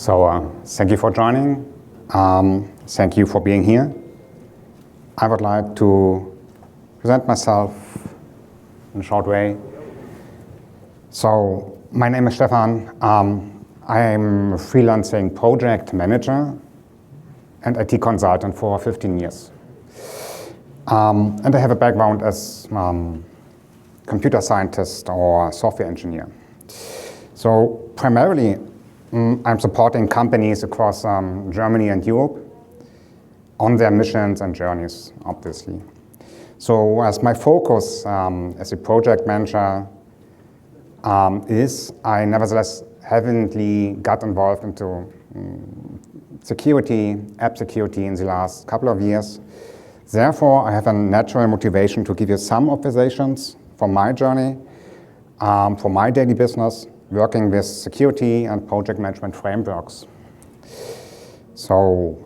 Thank you for joining. Thank you for being here. I would like to present myself in a short way. So, my name is Stefan. I am a freelancing project manager and IT consultant for 15 years. And I have a background as computer scientist or software engineer. So, primarily, I'm supporting companies across Germany and Europe on their missions and journeys, obviously. So as my focus as a project manager is, I nevertheless heavily got involved into security, app security in the last couple of years. Therefore, I have a natural motivation to give you some observations from my journey, for my daily business, working with security and project management frameworks. So,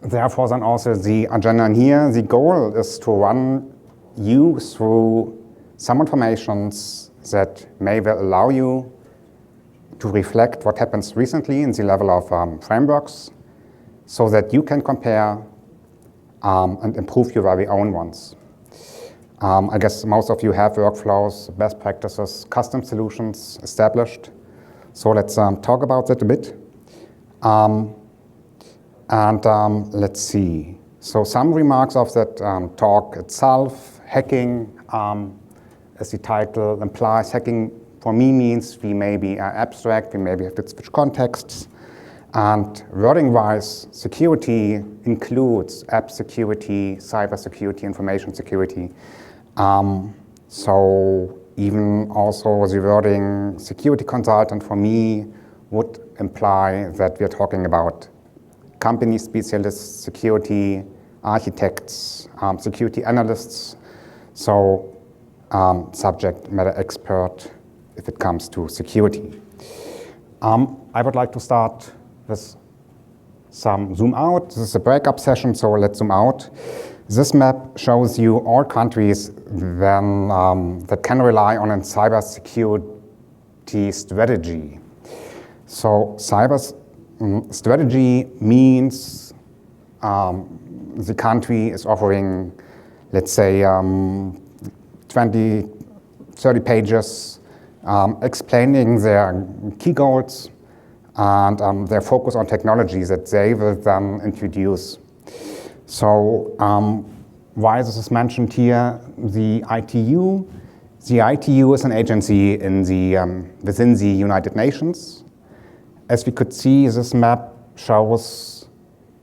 therefore, then also the agenda here, the goal is to run you through some informations that may well allow you to reflect what happens recently in the level of frameworks so that you can compare and improve your very own ones. I guess most of you have workflows, best practices, custom solutions established. So let's talk about that a bit. Let's see. So some remarks of that talk itself. Hacking, as the title implies, hacking for me means we maybe are abstract, we maybe have to switch contexts. And wording-wise, security includes app security, cyber security, information security. So even also the wording security consultant for me would imply that we're talking about company specialists, security architects, security analysts, so subject matter expert if it comes to security. I would like to start with some zoom out. This is a breakup session, so let's zoom out. This map shows you all countries that can rely on a cybersecurity strategy. So cyber strategy means the country is offering, let's say, 20, 30 pages explaining their key goals and their focus on technologies that they will then introduce. So why this is mentioned here, the ITU. The ITU is an agency in within the United Nations. As we could see, this map shows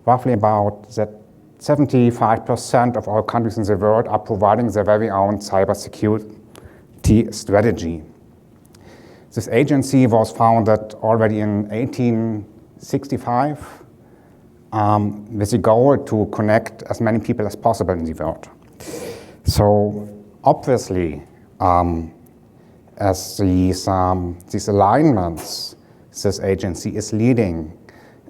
roughly about that 75% of all countries in the world are providing their very own cybersecurity strategy. This agency was founded already in 1865. With the goal to connect as many people as possible in the world. So obviously, as these alignments this agency is leading,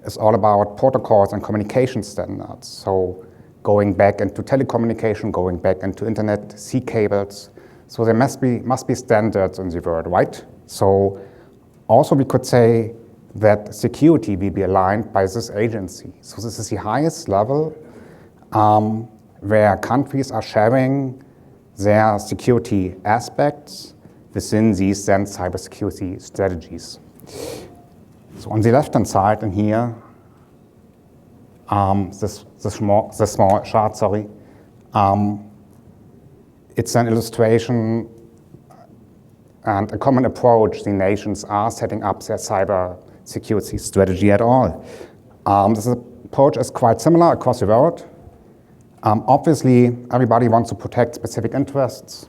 is all about protocols and communication standards. So going back into telecommunication, going back into internet, sea cables. So there must be standards in the world, right? So also we could say that security will be aligned by this agency. So this is the highest level where countries are sharing their security aspects within these then cybersecurity strategies. So on the left-hand side in here, this small chart, sorry, it's an illustration and a common approach the nations are setting up their cyber security strategy at all. This approach is quite similar across the world. Obviously, everybody wants to protect specific interests,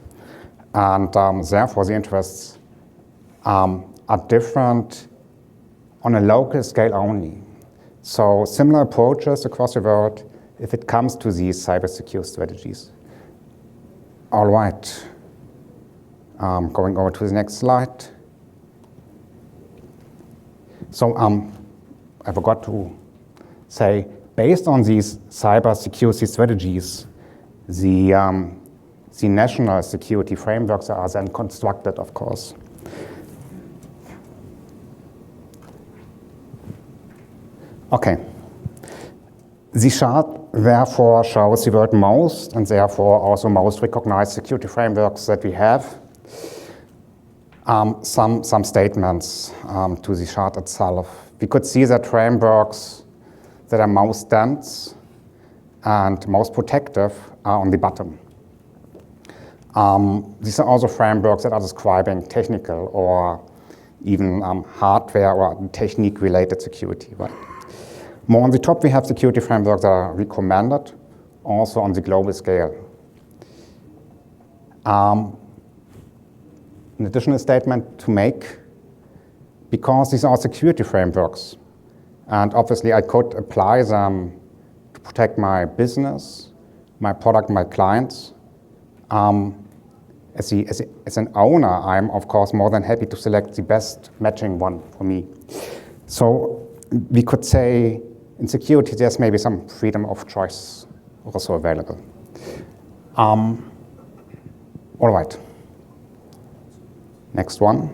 and therefore the interests are different on a local scale only. So similar approaches across the world if it comes to these cybersecurity strategies. All right, going over to the next slide. So I forgot to say, based on these cybersecurity strategies, the national security frameworks are then constructed, of course. Okay. C# therefore shows the word most, and therefore also most recognized security frameworks that we have. Some statements to C# itself. We could see that frameworks that are most dense and most protective are on the bottom. These are also frameworks that are describing technical or even hardware or technique-related security, right? More on the top, we have security frameworks that are recommended, also on the global scale. An additional statement to make, because these are security frameworks, and obviously I could apply them to protect my business, my product, my clients. As an owner, I'm of course more than happy to select the best matching one for me. So we could say in security there's maybe some freedom of choice also available. All right. Next one.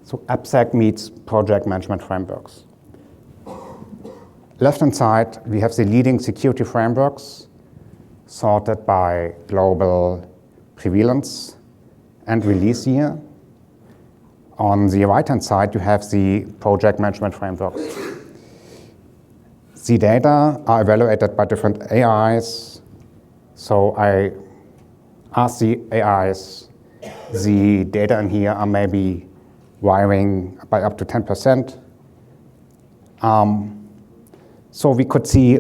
So AppSec meets project management frameworks. Left-hand side, we have the leading security frameworks sorted by global prevalence and release year. On the right-hand side, you have the project management frameworks. The data are evaluated by different AIs. So I ask the AIs, the data in here are maybe varying by up to 10%. So we could see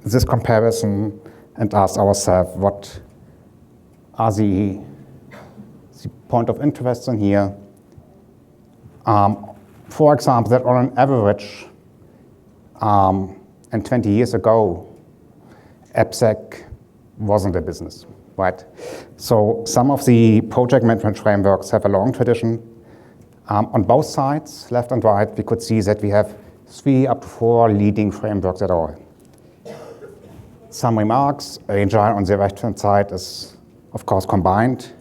this comparison and ask ourselves what are the point of interest in here. For example, that on an average, and 20 years ago, AppSec wasn't a business, right? So some of the project management frameworks have a long tradition. On both sides, left and right, we could see that we have 3 up to 4 leading frameworks at all. Some remarks, Agile on the right-hand side is, of course, combined.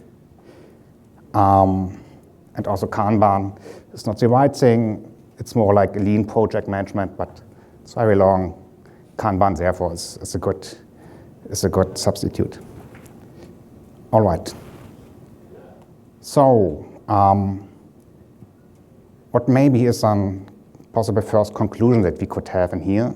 And also Kanban is not the right thing. It's more like a lean project management, but it's very long. Kanban, therefore, is a good substitute. All right. So, what maybe is a possible first conclusion that we could have in here?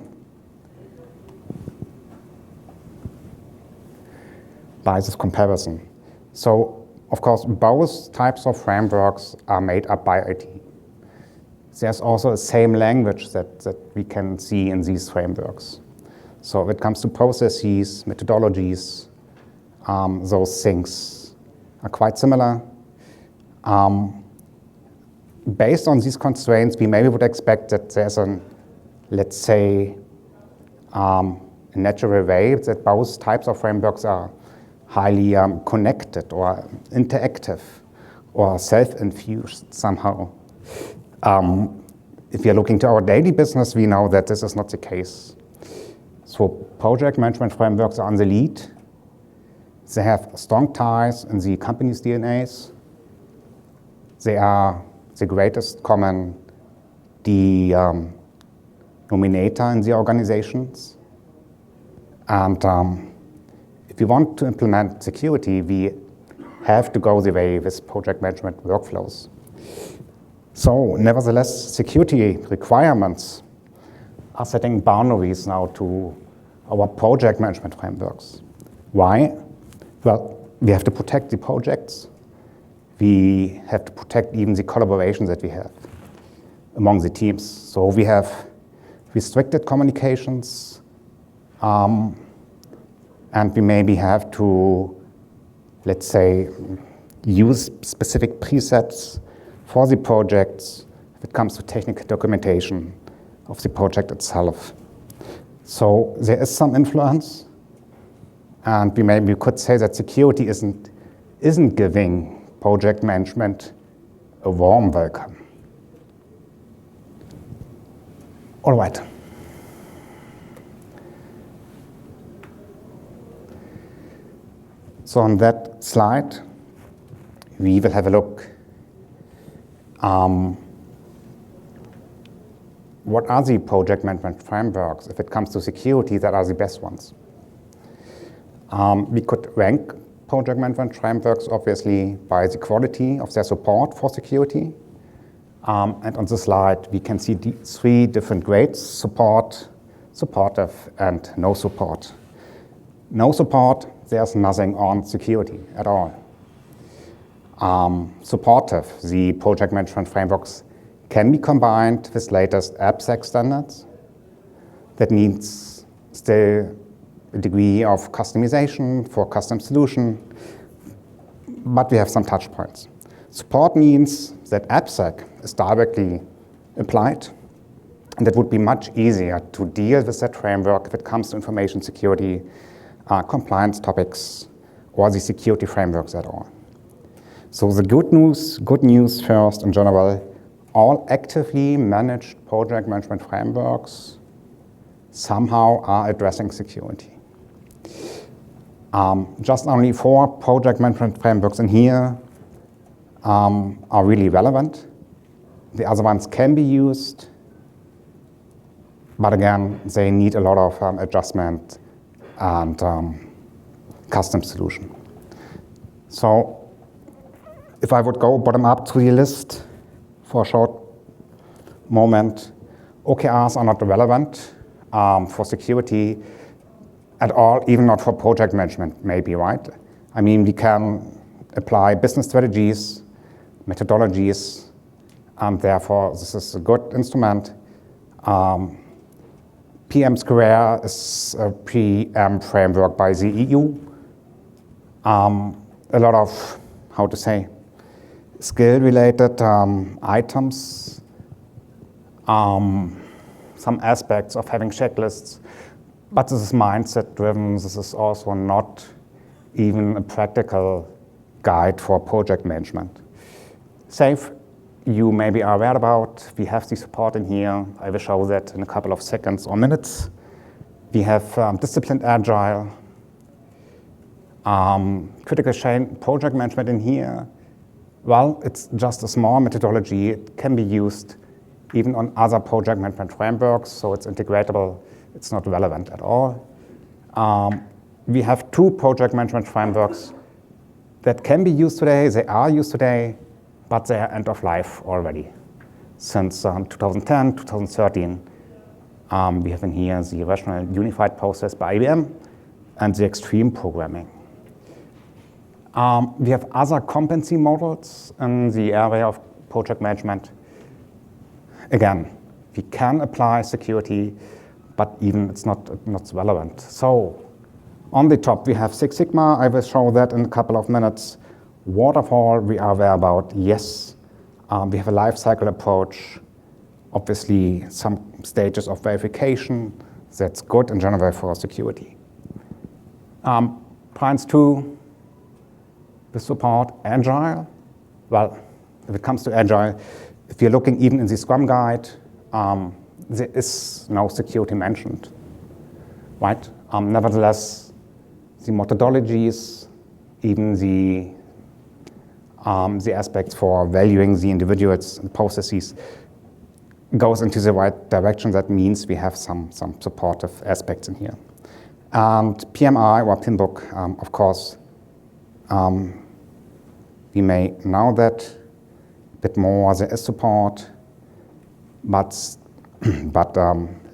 By this comparison. So, of course, both types of frameworks are made up by IT. There's also the same language that we can see in these frameworks. So when it comes to processes, methodologies, those things are quite similar. Based on these constraints, we maybe would expect that there's let's say, a natural way that both types of frameworks are highly connected or interactive or self-infused somehow. If we are looking to our daily business, we know that this is not the case. So project management frameworks are on the lead. They have strong ties in the company's DNAs. They are the greatest common denominator in the organizations. And if we want to implement security, we have to go the way with project management workflows. So, nevertheless, security requirements are setting boundaries now to our project management frameworks. Why? Well, we have to protect the projects. We have to protect even the collaboration that we have among the teams. So we have restricted communications, and we maybe have to, let's say, use specific presets for the projects if it comes to technical documentation of the project itself. So there is some influence, and we maybe could say that security isn't giving project management a warm welcome. All right. So on that slide, we will have a look what are the project management frameworks? If it comes to security, that are the best ones. We could rank project management frameworks, obviously, by the quality of their support for security. And on this slide, we can see the 3 different grades: support, supportive, and no support. No support, there's nothing on security at all. Supportive, the project management frameworks can be combined with latest AppSec standards. That needs still a degree of customization for custom solution, but we have some touch points. Support means that AppSec is directly applied, and it would be much easier to deal with that framework if it comes to information security, compliance topics, or the security frameworks at all. So the good news first in general, all actively managed project management frameworks somehow are addressing security. Just only 4 project management frameworks in here are really relevant. The other ones can be used, but again, they need a lot of adjustment and custom solution. So if I would go bottom up to the list for a short moment, OKRs are not relevant for security at all, even not for project management, maybe, right? I mean, we can apply business strategies, methodologies, and therefore this is a good instrument. PM Square is a PM framework by the EU. A lot of, how to say, skill-related items, some aspects of having checklists, but this is mindset-driven. This is also not even a practical guide for project management. SAFe, you maybe are aware about. We have the support in here. I will show that in a couple of seconds or minutes. We have disciplined Agile, critical chain project management in here. Well, it's just a small methodology. It can be used even on other project management frameworks, so it's integratable. It's not relevant at all. We have 2 project management frameworks that can be used today. They are used today, but they are end of life already. Since 2010, 2013, we have in here the Rational Unified Process by IBM and the Extreme Programming. We have other competency models in the area of project management. Again, we can apply security, but even it's not relevant. So on the top, we have Six Sigma. I will show that in a couple of minutes. Waterfall, we are aware about, yes. We have a life cycle approach. Obviously, some stages of verification. That's good in general for security. Prince 2, the support Agile. Well, if it comes to Agile, if you're looking even in the Scrum guide, there is no security mentioned, right? Nevertheless, the methodologies, even the aspects for valuing the individuals and processes goes into the right direction. That means we have some supportive aspects in here. And PMI or Pinbook, of course, we may know that a bit more. There is support, but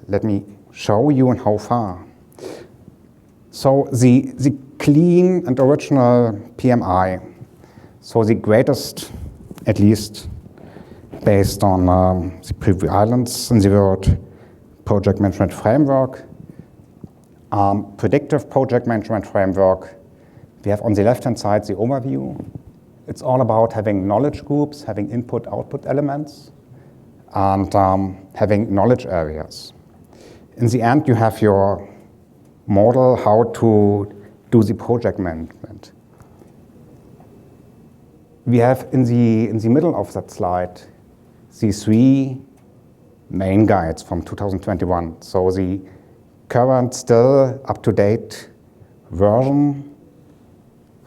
let me show you and how far. So the clean and original PMI, so the greatest, at least based on the prevalence in the world, project management framework, predictive project management framework. We have on the left-hand side the overview. It's all about having knowledge groups, having input-output elements, and having knowledge areas. In the end, you have your model how to do the project management. We have in the middle of that slide the 3 main guides from 2021. So the current, still up-to-date version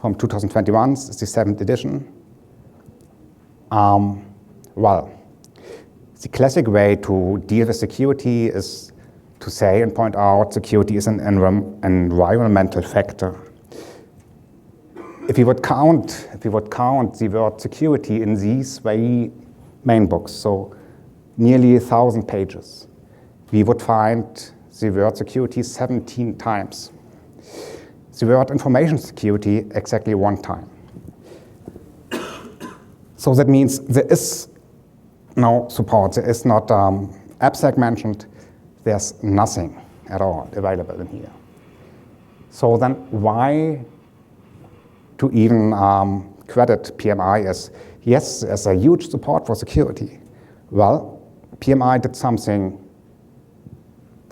from 2021 is the 7th edition. Well, The classic way to deal with security is to say and point out security is an environmental factor. If we would count the word security in these very main books, so nearly 1,000 pages, we would find the word security 17 times. The word information security exactly 1 time. So that means there is no support, there is not AppSec mentioned, there's nothing at all available in here. So then why to even credit PMI as, yes, there's a huge support for security. Well, PMI did something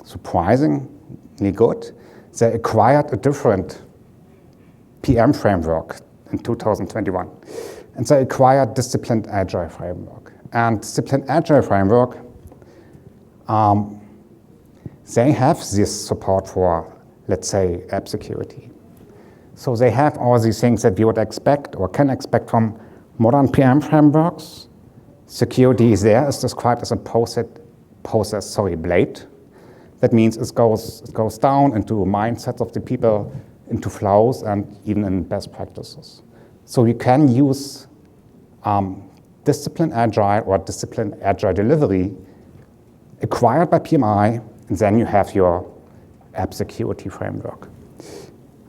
surprisingly good. They acquired a different PM framework in 2021. And they acquired Disciplined Agile framework. And Disciplined Agile framework, they have this support for, let's say, app security. So they have all these things that we would expect or can expect from modern PM frameworks. Security is there, is described as a blade. That means it goes down into mindsets of the people, into flows, and even in best practices. So you can use Disciplined Agile or Disciplined Agile delivery acquired by PMI, and then you have your app security framework.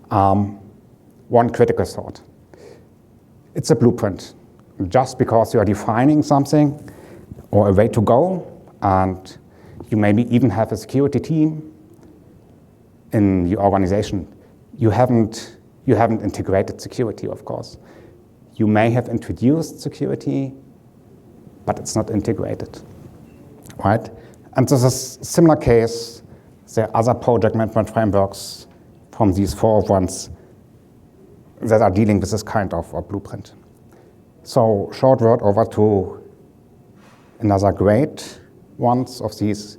One critical thought. It's a blueprint. Just because you are defining something or a way to go, and you maybe even have a security team in your organization, you haven't integrated security, of course. You may have introduced security, but it's not integrated, right? And this is a similar case. There are other project management frameworks from these 4 ones that are dealing with this kind of blueprint. So short word over to another great ones of these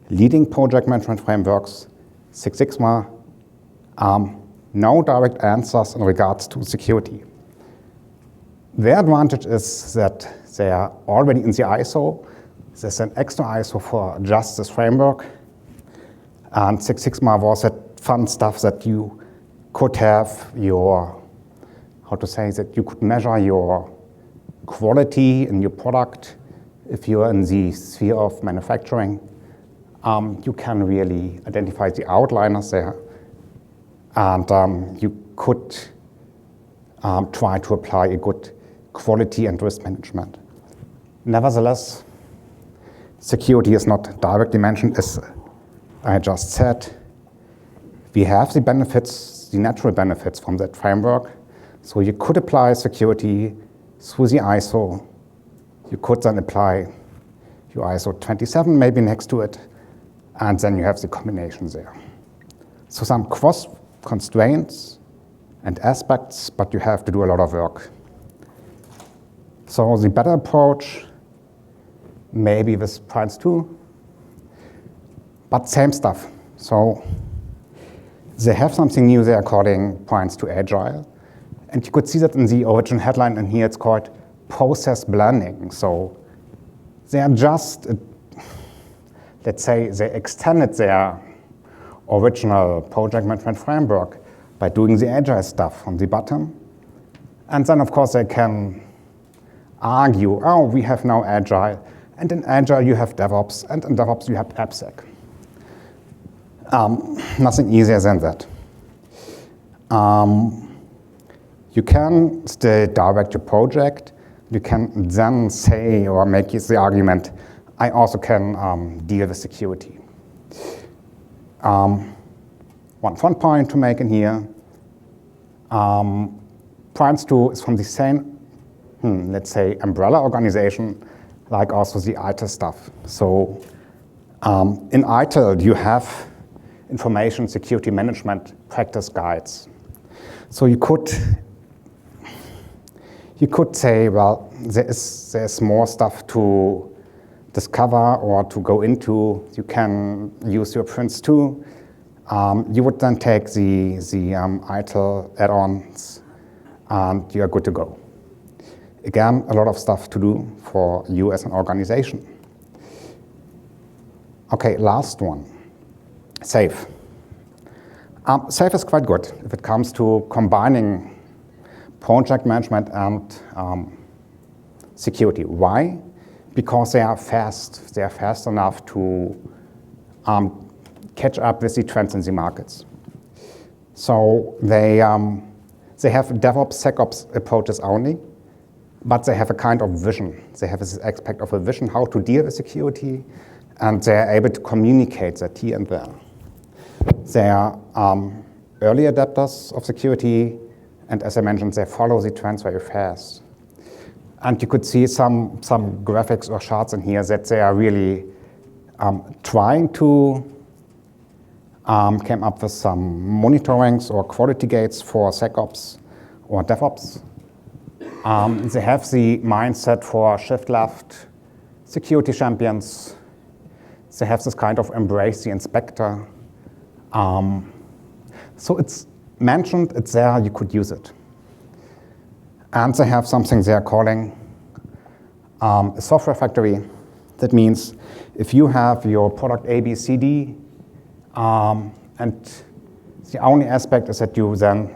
leading project management frameworks, Six Sigma. No direct answers in regards to security. Their advantage is that they are already in the ISO. There's an extra ISO for just this framework. And Six Sigma was that fun stuff that you could have your, that you could measure your quality in your product. If you're in the sphere of manufacturing, you can really identify the outliners there. And you could try to apply a good quality and risk management. Nevertheless, security is not directly mentioned, as I just said. We have the benefits, the natural benefits from that framework. So you could apply security through the ISO. You could then apply your ISO 27 maybe next to it, and then you have the combination there. So some cross constraints and aspects, but you have to do a lot of work. So the better approach, maybe with Prince 2, but same stuff. So they have something new there calling Prince 2 Agile. And you could see that in the original headline, and here it's called process blending. So they are just, let's say, they extended their original project management framework by doing the Agile stuff on the bottom. And then, of course, they can argue, oh, we have now Agile, and in Agile you have DevOps, and in DevOps you have AppSec. Nothing easier than that. You can still direct your project. You can then say or make the argument, I also can deal with security. One fun point to make in here, Prince 2 is from the same, let's say, umbrella organization, like also the ITIL stuff. So in ITIL, you have information security management practice guides. So you could say, well, there's more stuff to discover or to go into. You can use your Prince 2. You would then take the ITIL add-ons, and you are good to go. Again, a lot of stuff to do for you as an organization. Okay, last one, SAFe. SAFe is quite good if it comes to combining project management and security. Why? Because they are fast. They are fast enough to catch up with the trends in the markets. So they have DevOps, SecOps approaches only, but they have a kind of vision. They have this aspect of a vision how to deal with security, and they are able to communicate that here and there. They are early adapters of security, and as I mentioned, they follow the trends very fast. And you could see some graphics or charts in here that they are really trying to come up with some monitorings or quality gates for SecOps or DevOps. They have the mindset for shift left, security champions. They have this kind of embrace the inspector. So it's mentioned, it's there, you could use it. And they have something they are calling a software factory. That means if you have your product A, B, C, D, and the only aspect is that you then,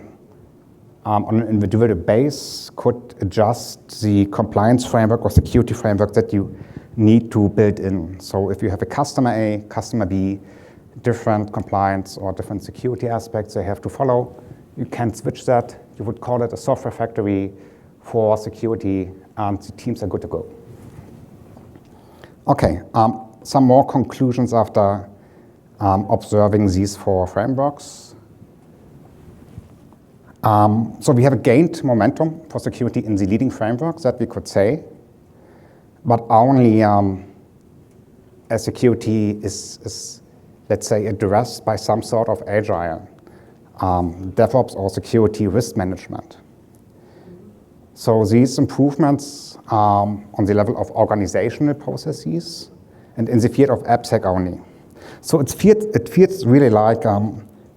on an individual base, could adjust the compliance framework or security framework that you need to build in. So if you have a customer A, customer B, different compliance or different security aspects they have to follow, you can switch that. You would call it a software factory for security, and the teams are good to go. Okay, some more conclusions after observing these 4 frameworks. So we have gained momentum for security in the leading frameworks, that we could say, but only as security is, let's say, addressed by some sort of agile, DevOps or security risk management. So these improvements on the level of organizational processes and in the field of AppSec only. So it feels really like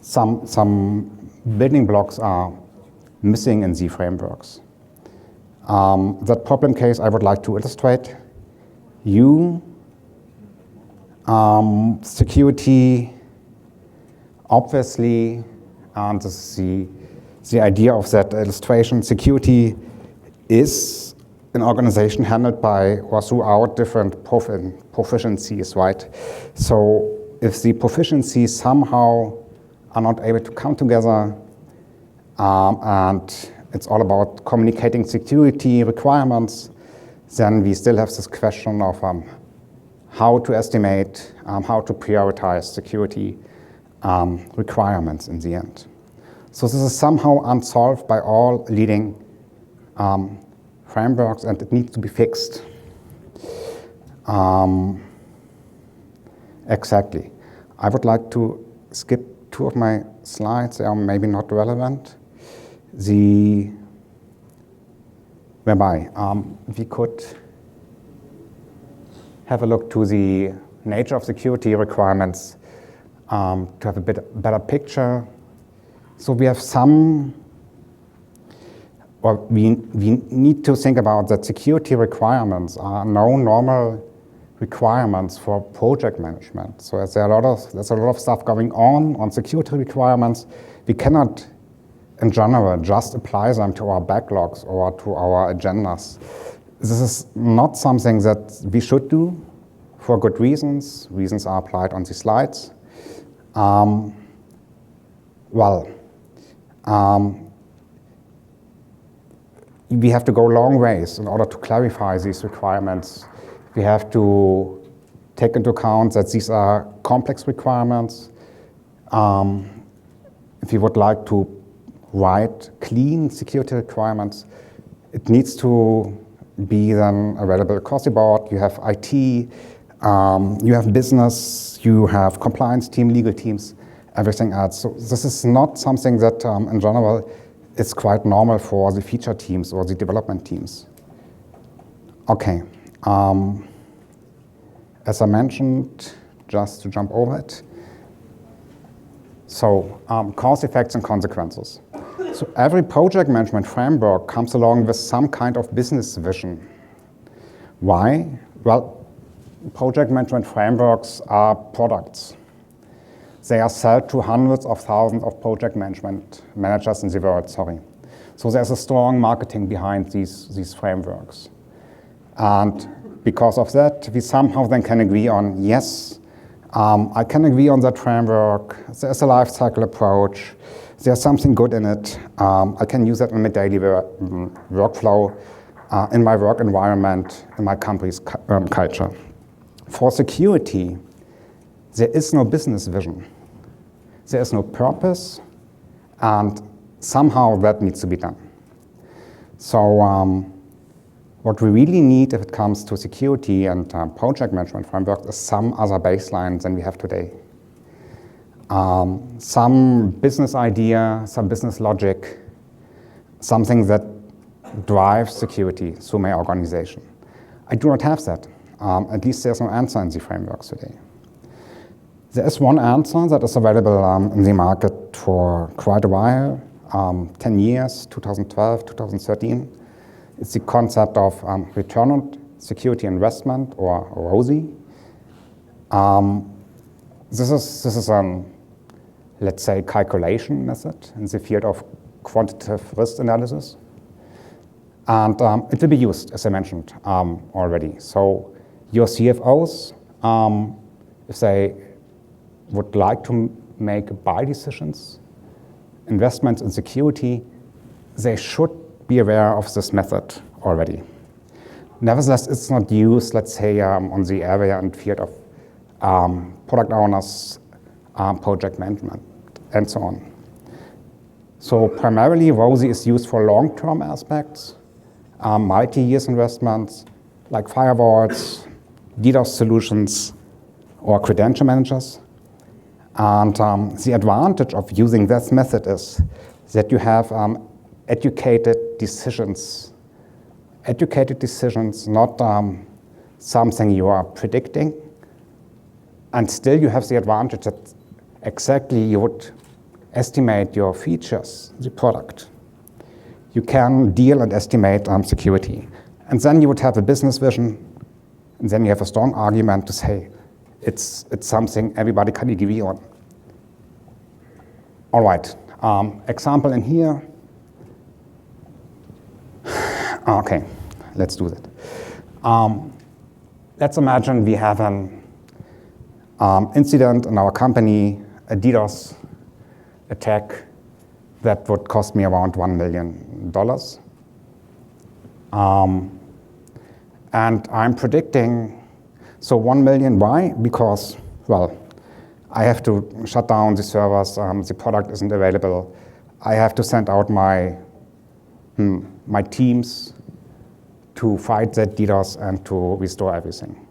some building blocks are missing in the frameworks. That problem case I would like to illustrate. Security, obviously, and this is the idea of that illustration, security is an organization handled by or throughout different proficiencies, right? So if the proficiencies somehow are not able to come together, and it's all about communicating security requirements, then we still have this question of how to estimate, how to prioritize security requirements in the end. So this is somehow unsolved by all leading frameworks, and it needs to be fixed. Exactly. I would like to skip 2 of my slides. They are maybe not relevant. Whereby we could have a look to the nature of security requirements to have a better picture. So we have we need to think about that security requirements are no normal requirements for project management. So there's a lot of stuff going on security requirements. We cannot, in general, just apply them to our backlogs or to our agendas. This is not something that we should do for good reasons. Reasons are applied on the slides. We have to go long ways in order to clarify these requirements. We have to take into account that these are complex requirements. If you would like to write clean security requirements, it needs to be then available across the board. You have IT, you have business, you have compliance team, legal teams, everything else. So this is not something that, in general, is quite normal for the feature teams or the development teams. Okay. As I mentioned, just to jump over it. So cause, effects, and consequences. So every project management framework comes along with some kind of business vision. Why? Well, project management frameworks are products. They are sold to hundreds of thousands of project management managers in the world, So there's a strong marketing behind these frameworks. And because of that, we somehow then can agree on, yes, I can agree on that framework. There's a life cycle approach. There's something good in it. I can use that in my daily workflow, in my work environment, in my company's culture. For security, there is no business vision. There is no purpose, and somehow that needs to be done. So what we really need if it comes to security and project management frameworks is some other baseline than we have today. Some business idea, some business logic, something that drives security through my organization. I do not have that. At least there's no answer in the frameworks today. There is one answer that is available in the market for quite a while, 10 years, 2012, 2013. It's the concept of return on security investment, or ROSI. This is let's say, calculation method in the field of quantitative risk analysis. And it will be used, as I mentioned already. So your CFOs, if they would like to make buy decisions, investments in security, they should be aware of this method already. Nevertheless, it's not used, let's say, on the area and field of product owners, project management, and so on. So primarily, ROSI is used for long-term aspects, multi-years investments, like firewalls, DDoS solutions, or credential managers. And the advantage of using this method is that you have educated decisions, not something you are predicting. And still you have the advantage that exactly you would estimate your features, the product. You can deal and estimate security. And then you would have a business vision, and then you have a strong argument to say it's something everybody can agree on. All right, example in here. Okay, let's do that. Let's imagine we have an incident in our company, a DDoS attack that would cost me around $1 million. And I'm predicting, so 1 million, why? Because, well, I have to shut down the servers, the product isn't available. I have to send out my teams to fight that DDoS and to restore everything.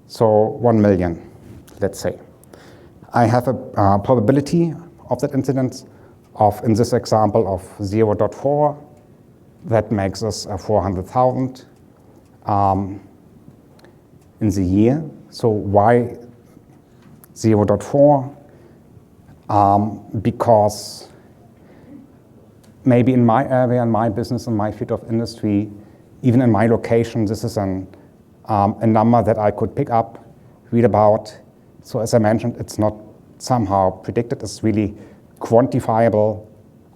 So 1 million, let's say. I have a probability of that incident of, in this example, of 0.4. That makes us 400,000 in the year. So why 0.4? Because maybe in my area, in my business, in my field of industry, even in my location, this is a number that I could pick up, read about. So as I mentioned, it's not somehow predicted, it's really quantifiable.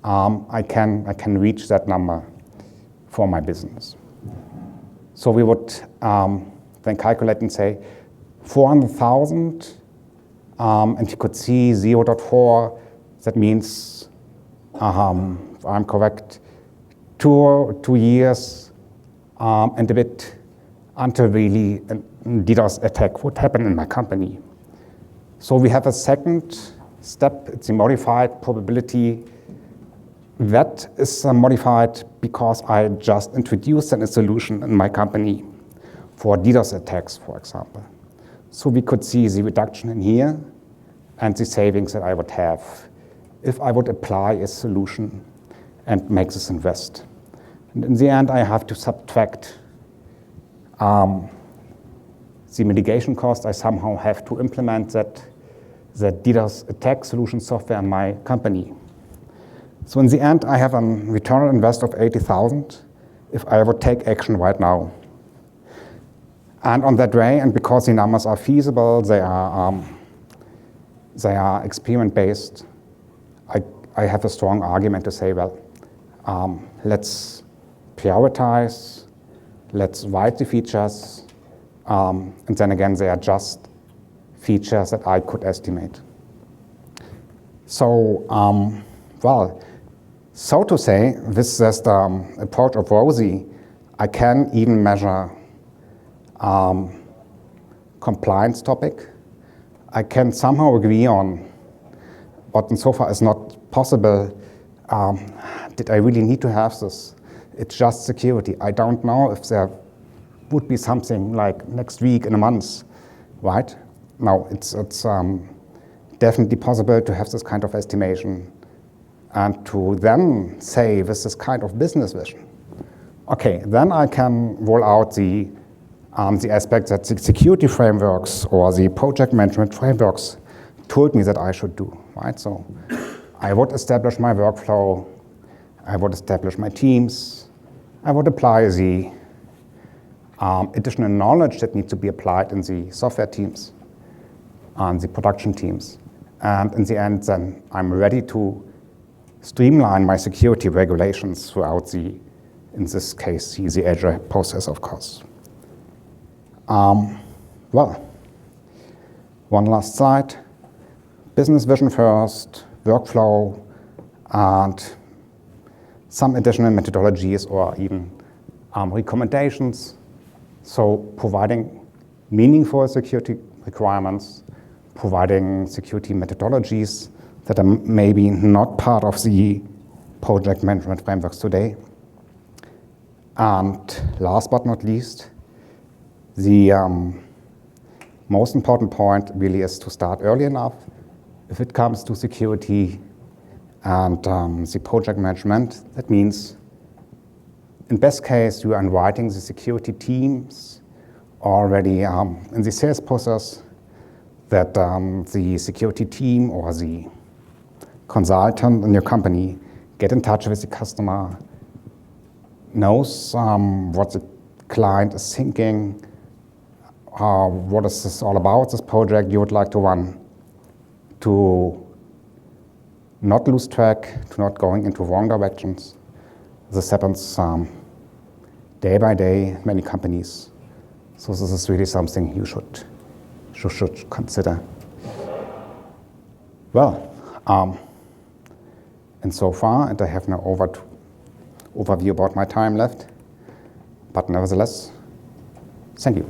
I can reach that number for my business. So we would then calculate and say 400,000, and you could see 0.4, that means, if I'm correct, two years and a bit until really a DDoS attack would happen in my company. So we have a second step, it's a modified probability. That is modified because I just introduced a solution in my company for DDoS attacks, for example. So we could see the reduction in here and the savings that I would have if I would apply a solution and make this invest. And in the end, I have to subtract the mitigation cost. I somehow have to implement that DDoS attack solution software in my company. So in the end, I have a return on invest of 80,000 if I would take action right now. And on that way, and because the numbers are feasible, they are experiment-based, I have a strong argument to say, well, let's prioritize, let's write the features, and then again, they are just features that I could estimate. So, well, so to say, with this approach of ROSI, I can even measure compliance topic. I can somehow agree on what in so far is not possible. Did I really need to have this? It's just security. I don't know if there would be something like next week, in a month, right? No, it's definitely possible to have this kind of estimation and to then say with this kind of business vision, okay, then I can roll out the aspect that the security frameworks or the project management frameworks told me that I should do, right? So I would establish my workflow, I would establish my teams, I would apply the additional knowledge that needs to be applied in the software teams and the production teams. And in the end, then I'm ready to streamline my security regulations throughout the, in this case, the Agile process, of course. Well, one last slide. Business vision first, workflow, and some additional methodologies or even recommendations. So providing meaningful security requirements, providing security methodologies that are maybe not part of the project management frameworks today. And last but not least, the most important point really is to start early enough if it comes to security and the project management. That means, in best case, you are inviting the security teams already in the sales process, that the security team or the consultant in your company get in touch with the customer, knows what the client is thinking, what is this all about, this project you would like to run, to not lose track, to not going into wrong directions. This happens day by day, many companies. So this is really something you should consider. Well, and so far, and I have no overview about my time left, but nevertheless, thank you.